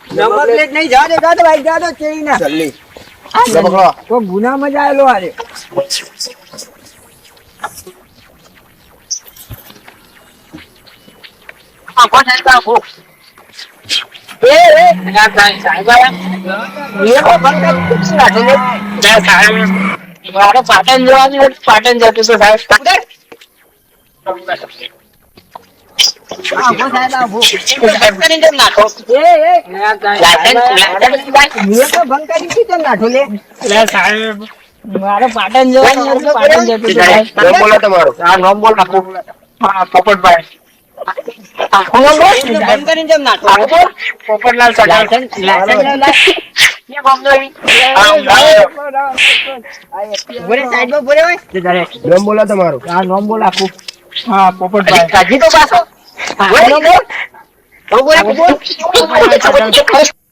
number plate નહીં જા દે ભાઈ જા દો ચેઈ ના જલ્દી તો ગુના મજા આવેલો આરે મારે પાટણ જવાનું પાટણ જતું તો સાહેબ મારે પાટણ જવાનું પાટણ જતું બોલો તમારું આ નામ બોલ નાખો હા પોપટભાઈ પોપટલાલ નામ બોલો તમારું આ નામ બોલ આખું હા પોપટભાઈ કાજી તો પાછો